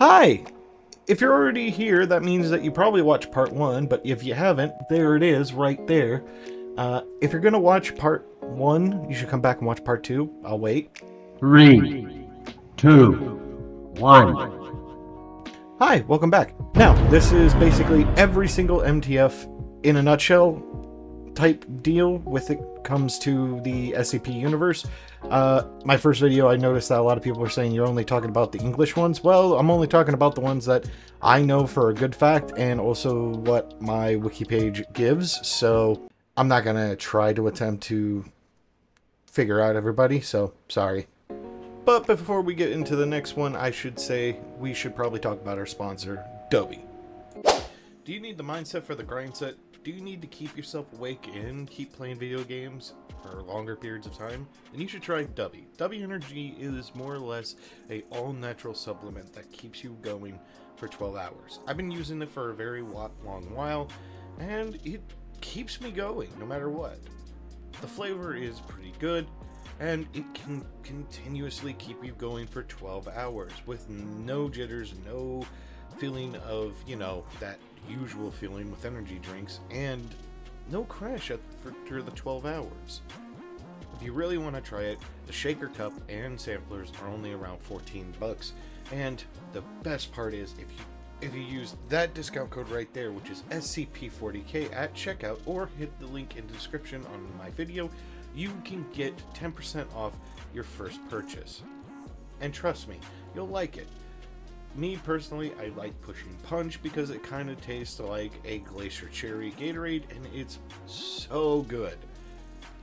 Hi! If you're already here, that means that you probably watched part 1, but if you haven't, there it is, right there. If you're gonna watch part 1, you should come back and watch part 2. I'll wait. 3, 2, 1. Hi, welcome back. Now, this is basically every single MTF in a nutshell type deal with it comes to the SCP universe. My first video, I noticed that a lot of people were saying you're only talking about the English ones. Well, I'm only talking about the ones that I know for a good fact and also what my wiki page gives. So I'm not gonna try to attempt to figure out everybody, so sorry. But before we get into the next one, I should say we should probably talk about our sponsor, Dubby. Do you need the mindset for the grind set? Do you need to keep yourself awake and keep playing video games for longer periods of time? Then you should try Dubby. Dubby Energy is more or less a all-natural supplement that keeps you going for 12 hours. I've been using it for a very long while, and it keeps me going no matter what. The flavor is pretty good, and it can continuously keep you going for 12 hours with no jitters, no feeling of, you know, that usual feeling with energy drinks, and no crash for the 12 hours. If you really want to try it, the shaker cup and samplers are only around 14 bucks, and the best part is if you use that discount code right there, which is SCP40K at checkout, or hit the link in the description on my video, you can get 10% off your first purchase. And trust me, you'll like it. Me personally, I like Pushing Punch because it kind of tastes like a Glacier Cherry Gatorade, and it's so good.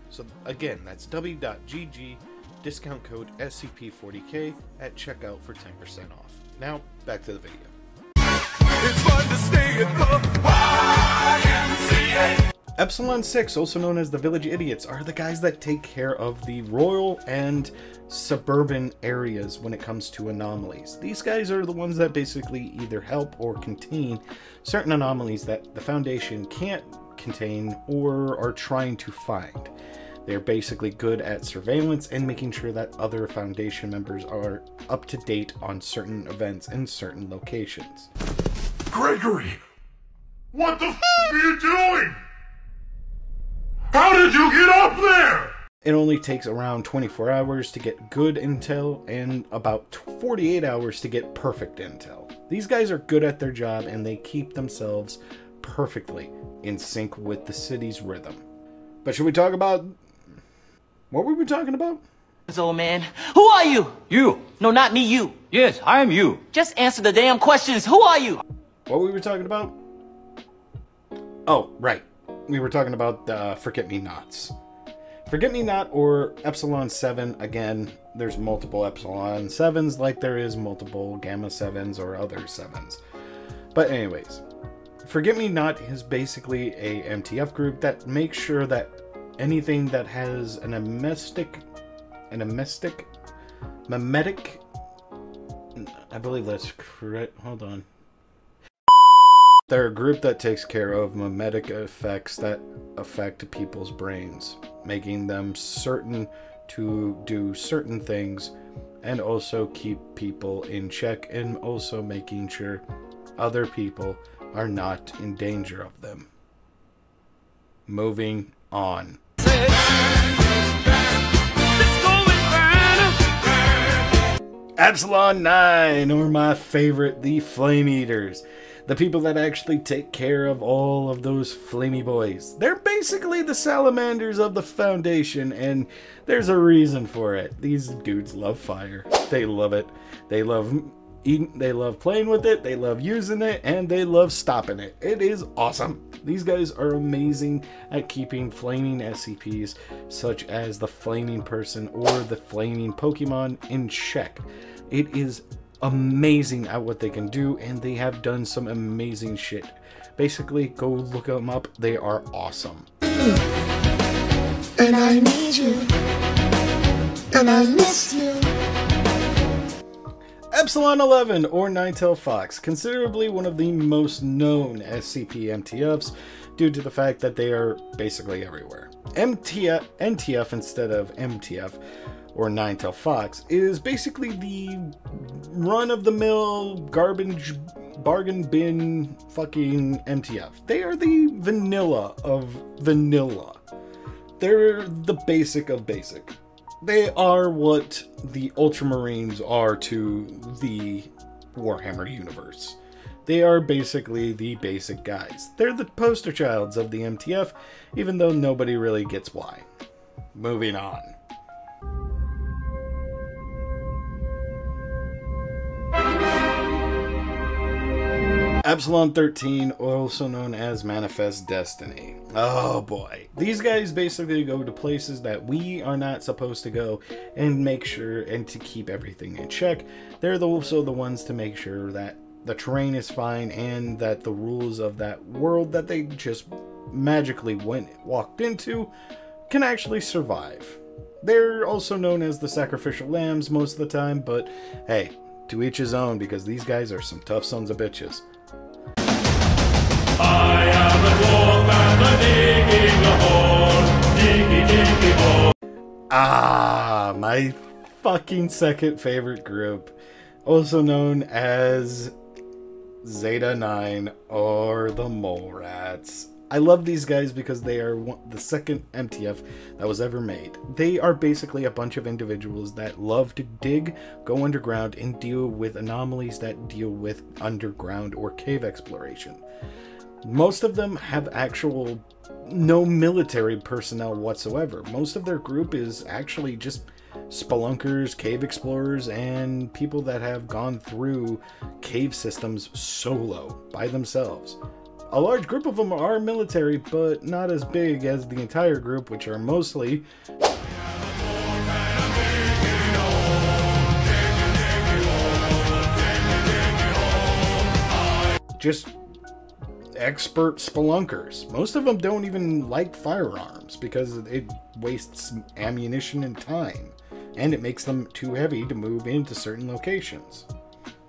So again, that's w.gg, discount code SCP40K at checkout for 10% off. Now, back to the video. It's fun to stay at the YMCA. Epsilon 6, also known as the Village Idiots, are the guys that take care of the rural and suburban areas when it comes to anomalies. These guys are the ones that basically either help or contain certain anomalies that the Foundation can't contain or are trying to find. They're basically good at surveillance and making sure that other Foundation members are up to date on certain events in certain locations. Gregory! What the f*** are you doing? How did you get up there? It only takes around 24 hours to get good intel and about 48 hours to get perfect intel. These guys are good at their job and they keep themselves perfectly in sync with the city's rhythm. But should we talk about... what were we talking about? Old man, who are you? You. No, not me, you. Yes, I am you. Just answer the damn questions. Who are you? What were we talking about? Oh, right. We were talking about Forget-Me-Nots. Forget-Me-Not, or Epsilon 7, again, there's multiple Epsilon 7s like there is multiple Gamma 7s or other 7s. But anyways, Forget-Me-Not is basically a MTF group that makes sure that anything that has an memetic, I believe that's correct, hold on. They're a group that takes care of memetic effects that affect people's brains, making them certain to do certain things and also keep people in check, and also making sure other people are not in danger of them. Moving on. Epsilon 9, or my favorite, the Flame Eaters. The people that actually take care of all of those flamey boys. They're basically the salamanders of the Foundation, and there's a reason for it. These dudes love fire. They love it. They love eating, they love playing with it, they love using it, and they love stopping it. It is awesome. These guys are amazing at keeping flaming SCPs, such as the Flaming Person or the Flaming Pokemon, in check. It is amazing at what they can do, and they have done some amazing shit. Basically, go look them up. They are awesome. And I need you, and I miss you. Epsilon 11, or Nine-Tailed Fox, considerably one of the most known SCP MTFs due to the fact that they are basically everywhere. NTF instead of MTF or Nine-Tailed Fox, is basically the run-of-the-mill garbage bargain bin fucking MTF. They are the vanilla of vanilla. They're the basic of basic. They are what the Ultramarines are to the Warhammer universe. They are basically the basic guys. They're the poster childs of the MTF, even though nobody really gets why. Moving on. Epsilon 13, also known as Manifest Destiny. Oh boy. These guys basically go to places that we are not supposed to go and make sure and to keep everything in check. They're also the ones to make sure that the terrain is fine and that the rules of that world that they just magically walked into can actually survive. They're also known as the Sacrificial Lambs most of the time, but hey, to each his own, because these guys are some tough sons of bitches. I am a dwarf and a digging a hole, diggy diggy hole. Ah, my fucking second favorite group, also known as Zeta 9 or the Mole Rats. I love these guys because they are the second MTF that was ever made. They are basically a bunch of individuals that love to dig, go underground, and deal with anomalies that deal with underground or cave exploration. Most of them have no military personnel whatsoever. Most of their group is actually just spelunkers, cave explorers, and people that have gone through cave systems solo by themselves. A large group of them are military, but not as big as the entire group, which are mostly just expert spelunkers. Most of them don't even like firearms because it wastes ammunition and time, and it makes them too heavy to move into certain locations.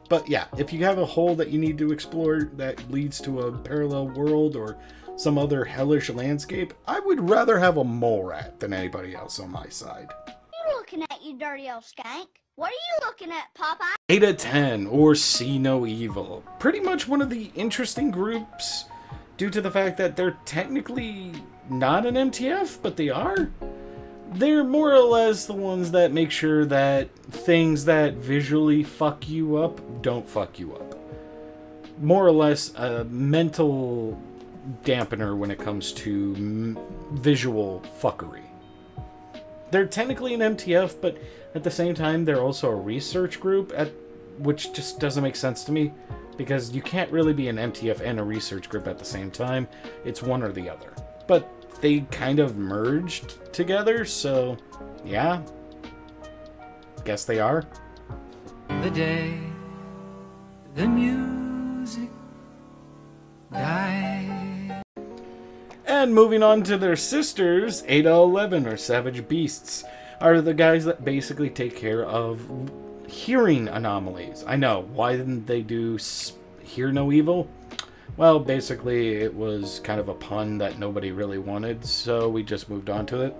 But yeah, if you have a hole that you need to explore that leads to a parallel world or some other hellish landscape, I would rather have a mole rat than anybody else on my side. What are you looking at, you dirty old skank? What are you looking at, Popeye? Zeta 10, or See No Evil. Pretty much one of the interesting groups due to the fact that they're technically not an MTF, but they are. They're more or less the ones that make sure that things that visually fuck you up don't fuck you up. More or less a mental dampener when it comes to visual fuckery. They're technically an MTF, but at the same time they're also a research group, which just doesn't make sense to me, because you can't really be an MTF and a research group at the same time. It's one or the other. But they kind of merged together, so yeah, guess they are. The day the music died. And moving on to their sisters, 8-11 or Savage Beasts are the guys that basically take care of hearing anomalies. I know, why didn't they do Hear No Evil? Well, basically, it was kind of a pun that nobody really wanted, so we just moved on to it.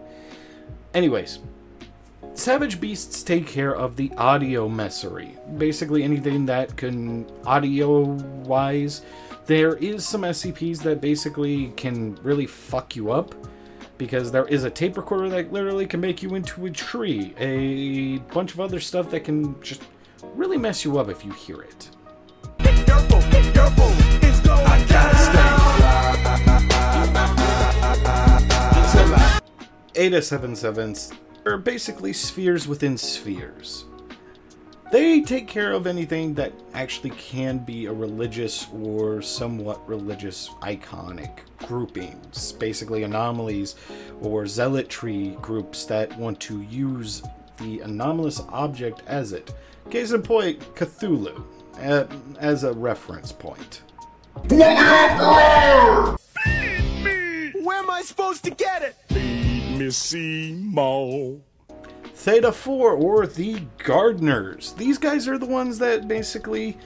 Anyways, Savage Beasts take care of the audio messery. Basically, anything that can, audio-wise, there is some SCPs that basically can really fuck you up, because there is a tape recorder that literally can make you into a tree. A bunch of other stuff that can just really mess you up if you hear it. Eta 77s are basically spheres within spheres. They take care of anything that actually can be a religious or somewhat religious iconic groupings. Basically anomalies or zealotry groups that want to use the anomalous object as it. Case in point, Cthulhu, as a reference point. Feed me! Where am I supposed to get it? Feed me, Seymour. Theta 4, or the Gardeners. These guys are the ones that basically,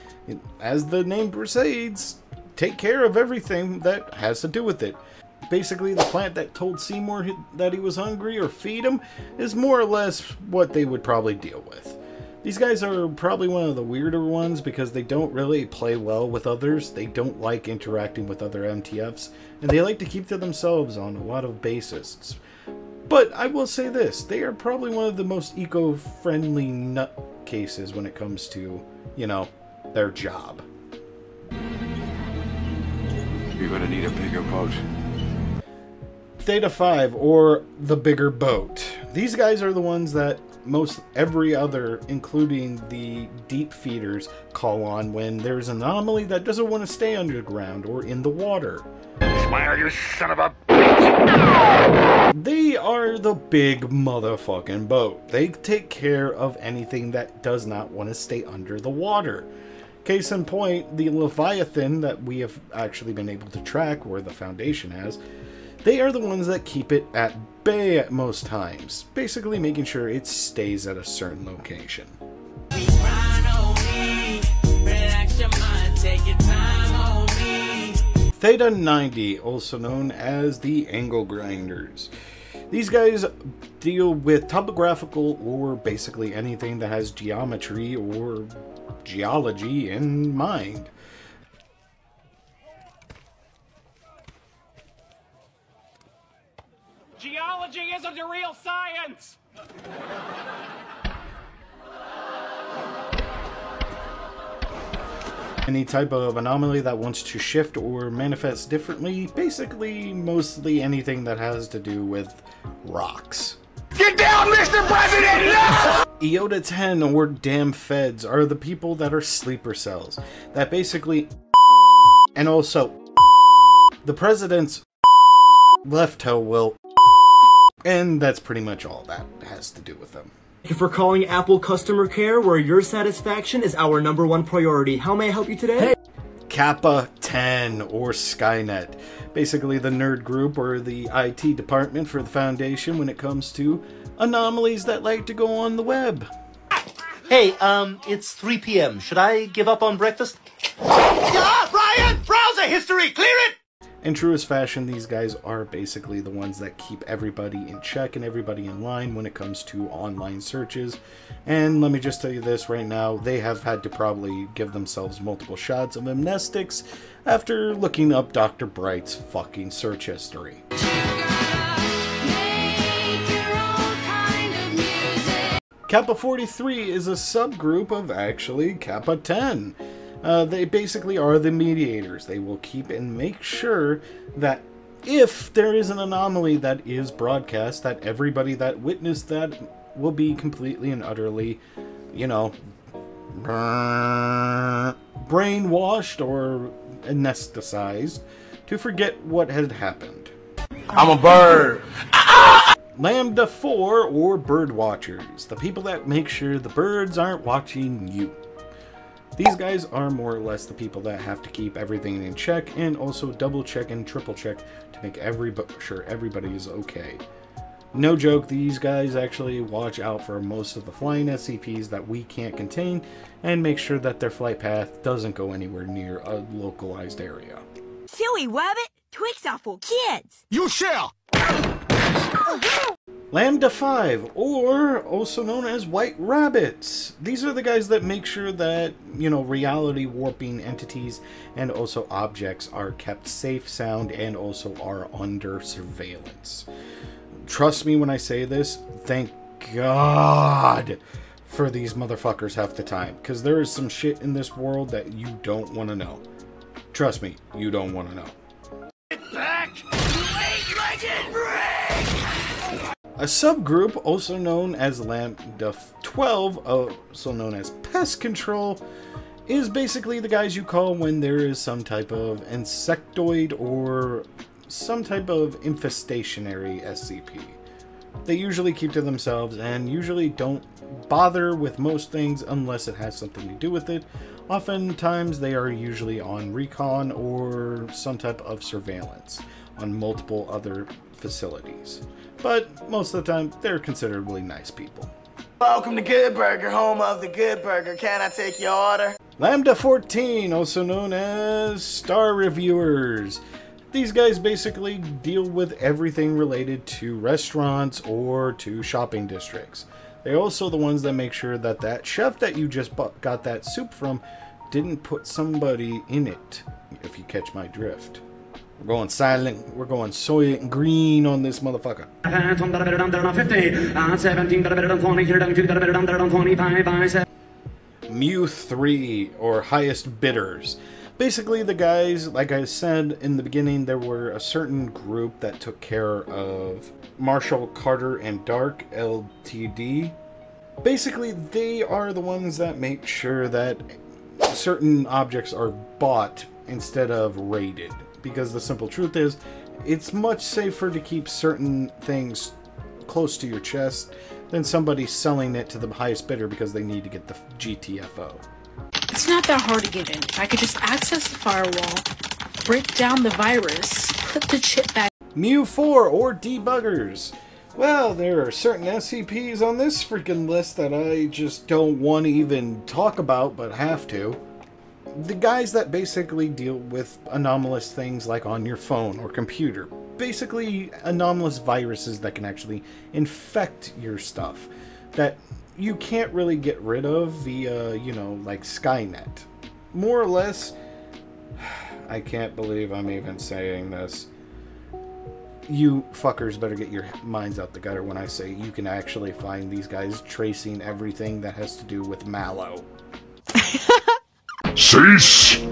as the name precedes, take care of everything that has to do with it. Basically, the plant that told Seymour that he was hungry or feed him is more or less what they would probably deal with. These guys are probably one of the weirder ones because they don't really play well with others, they don't like interacting with other MTFs, and they like to keep to themselves on a lot of basis. But I will say this, they are probably one of the most eco-friendly nutcases when it comes to, you know, their job. You're gonna need a bigger boat. Theta 5, or the bigger boat. These guys are the ones that most every other, including the deep feeders, call on when there's an anomaly that doesn't want to stay underground or in the water. Smile, you son of a bitch! They are the big motherfucking boat. They take care of anything that does not want to stay under the water. Case in point, the Leviathan that we have actually been able to track, or the Foundation has, they are the ones that keep it at bay at most times, basically making sure it stays at a certain location. Theta 90, also known as the Angle Grinders. These guys deal with topographical or basically anything that has geometry or geology in mind. Geology isn't a real science! Any type of anomaly that wants to shift or manifest differently, basically mostly anything that has to do with rocks. Get down, Mr. President! No! Iota 10 or damn feds are the people that are sleeper cells that basically, and also the president's left toe will, and that's pretty much all that has to do with them. Thank you for calling Apple Customer Care, where your satisfaction is our #1 priority. How may I help you today? Hey. Kappa 10 or Skynet, basically the nerd group or the IT department for the Foundation when it comes to anomalies that like to go on the web. Hey, it's 3 p.m. Should I give up on breakfast? Yeah, Brian! Browser history! Clear it! In truest fashion, these guys are basically the ones that keep everybody in check and everybody in line when it comes to online searches. And let me just tell you this right now, they have had to probably give themselves multiple shots of amnestics after looking up Dr. Bright's fucking search history. Kappa 43 is a subgroup of actually Kappa 10. They basically are the mediators. They will keep and make sure that if there is an anomaly that is broadcast, that everybody that witnessed that will be completely and utterly, you know, brainwashed or anesthetized to forget what had happened. I'm a bird! Lambda-4 or Birdwatchers, the people that make sure the birds aren't watching you. These guys are more or less the people that have to keep everything in check and also double check and triple check to make sure everybody is okay. No joke, these guys actually watch out for most of the flying SCPs that we can't contain and make sure that their flight path doesn't go anywhere near a localized area. Silly rabbit, Twix are for kids. You shall! Lambda-5, or also known as White Rabbits. These are the guys that make sure that, you know, reality warping entities and also objects are kept safe, sound, and also are under surveillance. Trust me when I say this, thank God for these motherfuckers half the time, because there is some shit in this world that you don't want to know. Trust me, you don't want to know. Get back! Eight-legged break! A subgroup, also known as Lambda-12, also known as Pest Control, is basically the guys you call when there is some type of insectoid or some type of infestationary SCP. They usually keep to themselves and usually don't bother with most things unless it has something to do with it. Oftentimes they are usually on recon or some type of surveillance on multiple other facilities. But most of the time, they're considerably nice people. Welcome to Good Burger, home of the Good Burger. Can I take your order? Lambda-14, also known as Star Reviewers. These guys basically deal with everything related to restaurants or to shopping districts. They're also the ones that make sure that that chef that you just got that soup from didn't put somebody in it, if you catch my drift. We're going silent, we're going soy and green on this motherfucker. Mu-13, or highest bidders. Basically the guys, like I said in the beginning, there were a certain group that took care of Marshall, Carter, and Dark Ltd. Basically they are the ones that make sure that certain objects are bought instead of raided. Because the simple truth is, it's much safer to keep certain things close to your chest than somebody selling it to the highest bidder because they need to get the GTFO. It's not that hard to get in. I could just access the firewall, break down the virus, put the chip back. Mu-4 or Debuggers. Well, there are certain SCPs on this freaking list that I just don't want to even talk about, but have to. The guys that basically deal with anomalous things like on your phone or computer. Basically anomalous viruses that can actually infect your stuff that you can't really get rid of via, you know, like Skynet. More or less, I can't believe I'm even saying this. You fuckers better get your minds out the gutter when I say you can actually find these guys tracing everything that has to do with Mallow. Cease!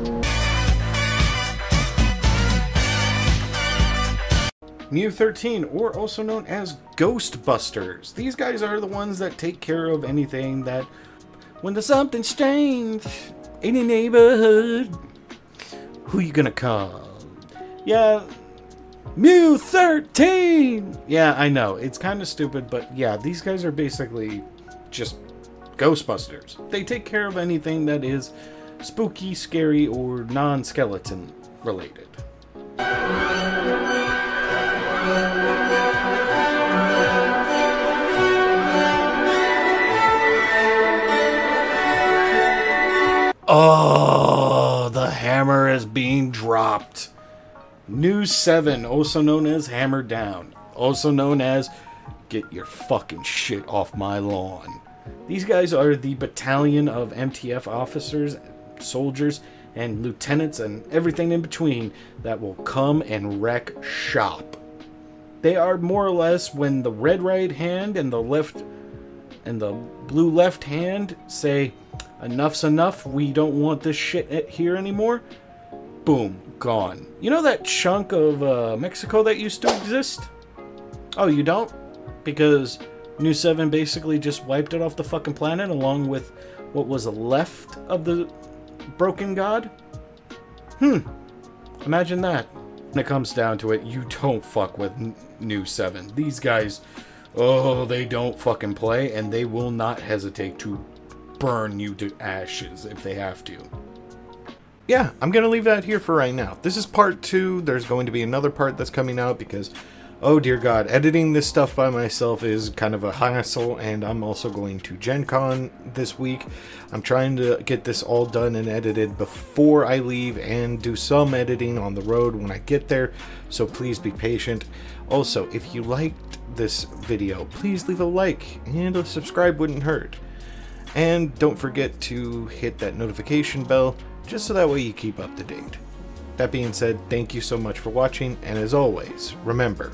Mu-13, or also known as Ghostbusters. These guys are the ones that take care of anything that, when there's something strange in the neighborhood, who you gonna call? Yeah, Mu-13! Yeah, I know, it's kind of stupid, but yeah, these guys are basically just Ghostbusters. They take care of anything that is spooky, scary, or non-skeleton related. Oh, the hammer is being dropped. Mu-7, also known as Hammer Down, also known as Get Your Fucking Shit Off My Lawn. These guys are the battalion of MTF officers, soldiers, and lieutenants, and everything in between that will come and wreck shop. They are more or less when the red right hand and the left and the blue left hand say, enough's enough, we don't want this shit here anymore. Boom, gone. You know that chunk of Mexico that used to exist? Oh, you don't? Because Mu-7 basically just wiped it off the fucking planet along with what was left of the broken god? Imagine that. When it comes down to it, you don't fuck with Mu-7. These guys, oh, they don't fucking play, and they will not hesitate to burn you to ashes if they have to. Yeah, I'm gonna leave that here for right now. This is part 2. There's going to be another part that's coming out because, oh dear God, editing this stuff by myself is kind of a hassle, and I'm also going to Gen Con this week. I'm trying to get this all done and edited before I leave and do some editing on the road when I get there, so please be patient. Also, if you liked this video, please leave a like, and a subscribe wouldn't hurt. And don't forget to hit that notification bell, just so that way you keep up to date. That being said, thank you so much for watching, and as always, remember...